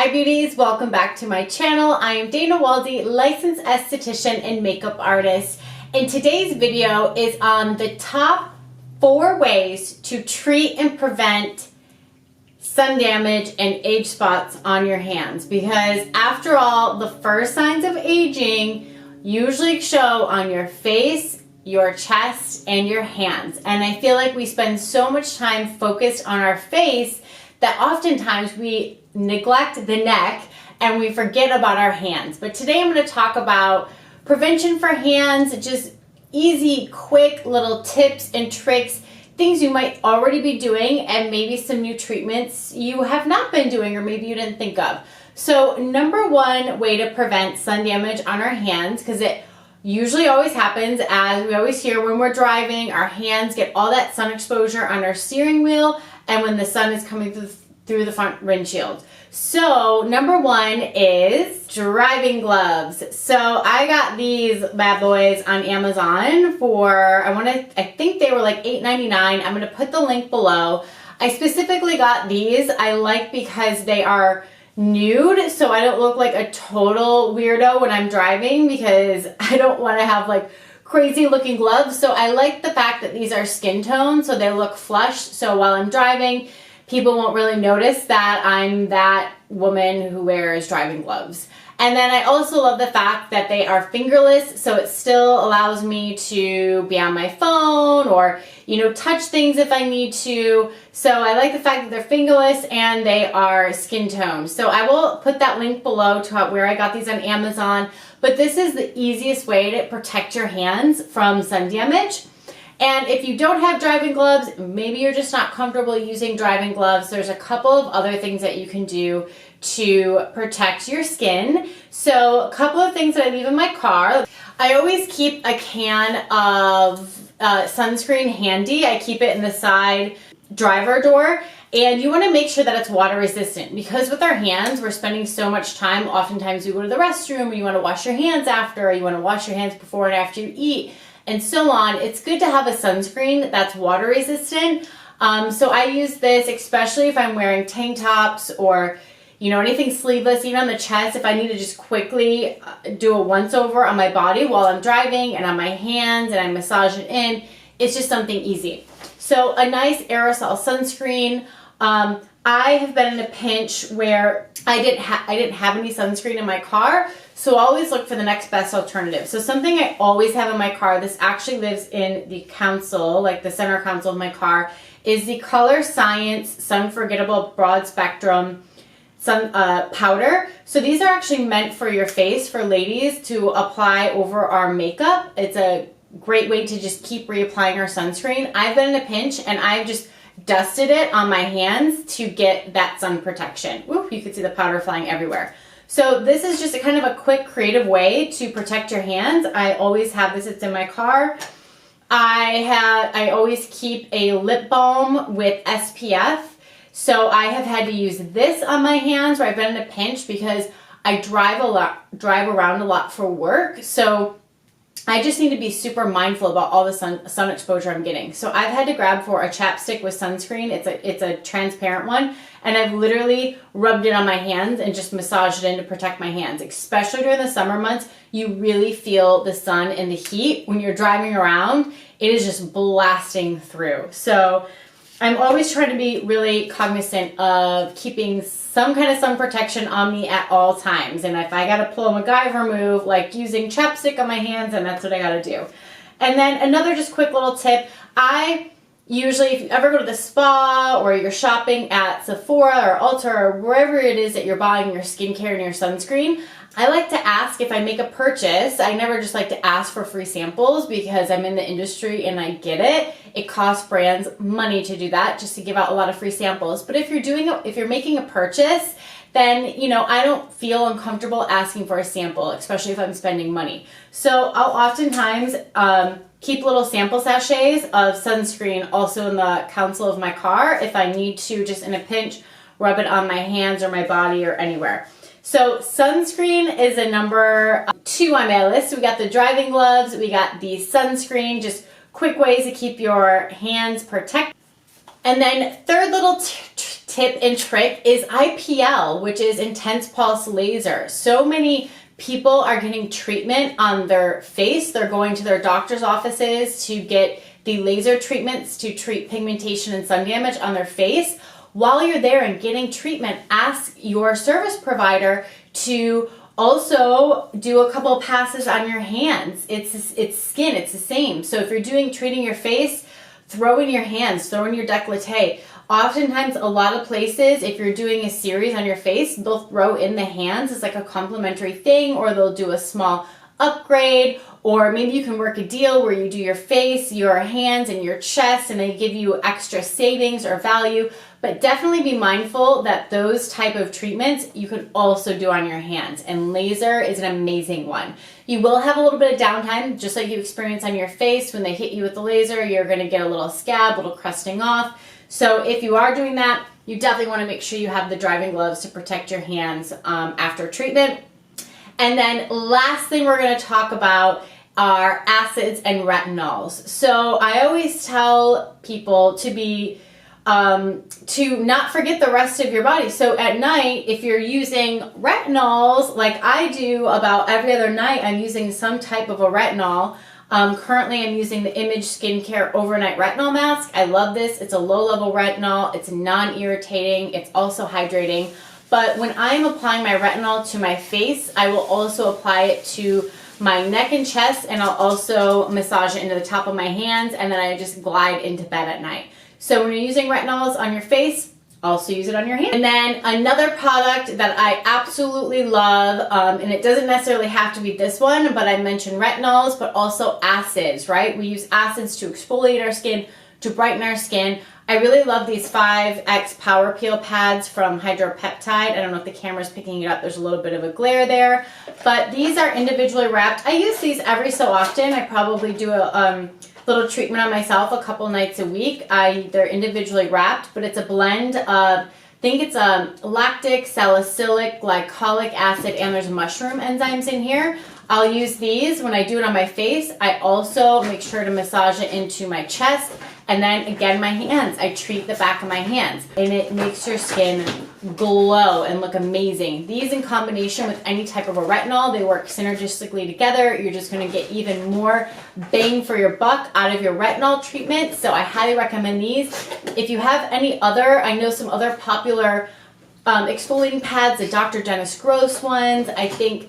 Hi beauties, welcome back to my channel. I am Dana Waldy, licensed esthetician and makeup artist. And today's video is on the top 4 ways to treat and prevent sun damage and age spots on your hands. Because after all, the first signs of aging usually show on your face, your chest, and your hands. And I feel like we spend so much time focused on our face that oftentimes we neglect the neck and we forget about our hands. But today I'm going to talk about prevention for hands, just easy, quick little tips and tricks, things you might already be doing, and maybe some new treatments you have not been doing or maybe you didn't think of. So number 1 way to prevent sun damage on our hands, because it usually always happens, as we always hear when we're driving, our hands get all that sun exposure on our steering wheel and when the sun is coming through the front windshield. So number 1 is driving gloves. So I got these bad boys on Amazon for, I think they were like $8.99. I'm going to put the link below. I specifically got these. I like because they are nude, so I don't look like a total weirdo when I'm driving, because I don't want to have like crazy looking gloves. So I like the fact that these are skin tone, so they look flushed. So while I'm driving, people won't really notice that I'm that woman who wears driving gloves. And then I also love the fact that they are fingerless, so it still allows me to be on my phone or, touch things if I need to. So I like the fact that they're fingerless and they are skin tone. So I will put that link below to where I got these on Amazon. But this is the easiest way to protect your hands from sun damage. And if you don't have driving gloves, maybe you're just not comfortable using driving gloves, there's a couple of other things that you can do to protect your skin. So a couple of things that I leave in my car. I always keep a can of sunscreen handy. I keep it in the side driver door. And you want to make sure that it's water resistant, because with our hands, we're spending so much time. Oftentimes you go to the restroom and you want to wash your hands after, or you want to wash your hands before and after you eat, and so on. It's good to have a sunscreen that's water resistant. So I use this, especially if I'm wearing tank tops or, anything sleeveless, even on the chest, if I need to just quickly do a once over on my body while I'm driving, and on my hands, and I massage it in. It's just something easy. So a nice aerosol sunscreen. I have been in a pinch where I didn't have any sunscreen in my car, so I always look for the next best alternative. So something I always have in my car, this actually lives in the console, like the center console of my car, is the Color Science Sun Forgettable Broad Spectrum Sun Powder. So these are actually meant for your face, for ladies to apply over our makeup. It's a great way to just keep reapplying our sunscreen. I've been in a pinch and I've just dusted it on my hands to get that sun protection. Woo, you can see the powder flying everywhere. So this is just a kind of a quick, creative way to protect your hands. I always have this, it's in my car. I always keep a lip balm with SPF. So I have had to use this on my hands where I've been in a pinch, because I drive around a lot for work. So I just need to be super mindful about all the sun exposure I'm getting. So I've had to grab for a chapstick with sunscreen. It's a transparent one, and I've literally rubbed it on my hands and just massaged it in to protect my hands. Especially during the summer months, you really feel the sun and the heat when you're driving around. It is just blasting through. So I'm always trying to be really cognizant of keeping some kind of sun protection on me at all times. And if I got to pull a MacGyver move, like using chapstick on my hands, then that's what I got to do. And then another just quick little tip. I usually, if you ever go to the spa or you're shopping at Sephora or Ulta or wherever it is that you're buying your skincare and your sunscreen, I like to ask, if I make a purchase, I never just like to ask for free samples, because I'm in the industry and I get it. It costs brands money to do that, just to give out a lot of free samples. But if you're making a purchase, then, I don't feel uncomfortable asking for a sample, especially if I'm spending money. So I'll oftentimes keep little sample sachets of sunscreen also in the console of my car if I need to, just in a pinch, rub it on my hands or my body or anywhere. So sunscreen is a number 2 on my list. We got the driving gloves, we got the sunscreen, just quick ways to keep your hands protected. And then third little tip and trick is IPL, which is intense pulse laser. So many people are getting treatment on their face. They're going to their doctor's offices to get the laser treatments to treat pigmentation and sun damage on their face. While you're there and getting treatment, ask your service provider to also do a couple of passes on your hands. It's skin, it's the same. So if you're treating your face, throw in your hands, throw in your décolleté. Oftentimes, a lot of places, if you're doing a series on your face, they'll throw in the hands as like a complimentary thing, or they'll do a small upgrade, or maybe you can work a deal where you do your face, your hands, and your chest, and they give you extra savings or value. But definitely be mindful that those type of treatments you can also do on your hands, and laser is an amazing one. You will have a little bit of downtime, just like you experience on your face. When they hit you with the laser, you're going to get a little scab, a little crusting off. So if you are doing that, you definitely want to make sure you have the driving gloves to protect your hands after treatment. And then last thing we're going to talk about are acids and retinols. So I always tell people to not forget the rest of your body. So at night, if you're using retinols, like I do about every other night, I'm using some type of a retinol. Currently, I'm using the Image Skincare Overnight Retinol Mask. I love this. It's a low-level retinol. It's non-irritating. It's also hydrating. But when I'm applying my retinol to my face, I will also apply it to my neck and chest, and I'll also massage it into the top of my hands, and then I just glide into bed at night. So when you're using retinols on your face, also use it on your hands. And then another product that I absolutely love, and it doesn't necessarily have to be this one, but I mentioned retinols, but also acids, right? We use acids to exfoliate our skin, to brighten our skin. I really love these 5X Power Peel pads from Hydropeptide. I don't know if the camera's picking it up. There's a little bit of a glare there, but these are individually wrapped. I use these every so often. I probably do a little treatment on myself a couple nights a week. They're individually wrapped, but it's a blend of, I think it's a lactic, salicylic, glycolic acid, and there's mushroom enzymes in here. I'll use these when I do it on my face. I also make sure to massage it into my chest, and then again my hands. I treat the back of my hands, and it makes your skin glow and look amazing. These in combination with any type of a retinol, they work synergistically together. You're just going to get even more bang for your buck out of your retinol treatment. So I highly recommend these. If you have any other, I know some other popular exfoliating pads, the Dr. Dennis Gross ones. I think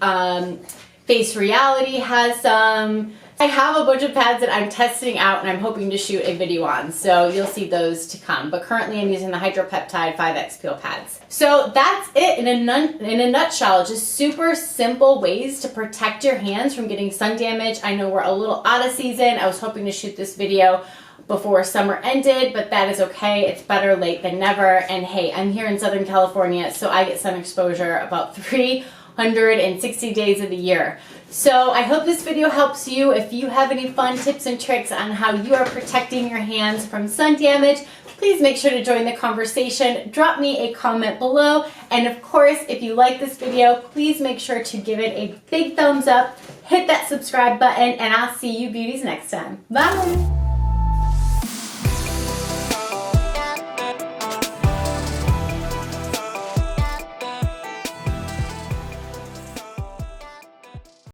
Face Reality has some. I have a bunch of pads that I'm testing out and I'm hoping to shoot a video on, so you'll see those to come. But currently I'm using the Hydropeptide 5X Peel pads. So that's it in a nutshell. Just super simple ways to protect your hands from getting sun damage. I know we're a little out of season. I was hoping to shoot this video before summer ended, but that is okay. It's better late than never. And hey, I'm here in Southern California, so I get sun exposure about 360 days of the year. So I hope this video helps you. If you have any fun tips and tricks on how you are protecting your hands from sun damage, please make sure to join the conversation. Drop me a comment below. And of course, if you like this video, please make sure to give it a big thumbs up, hit that subscribe button, and I'll see you beauties next time. Bye!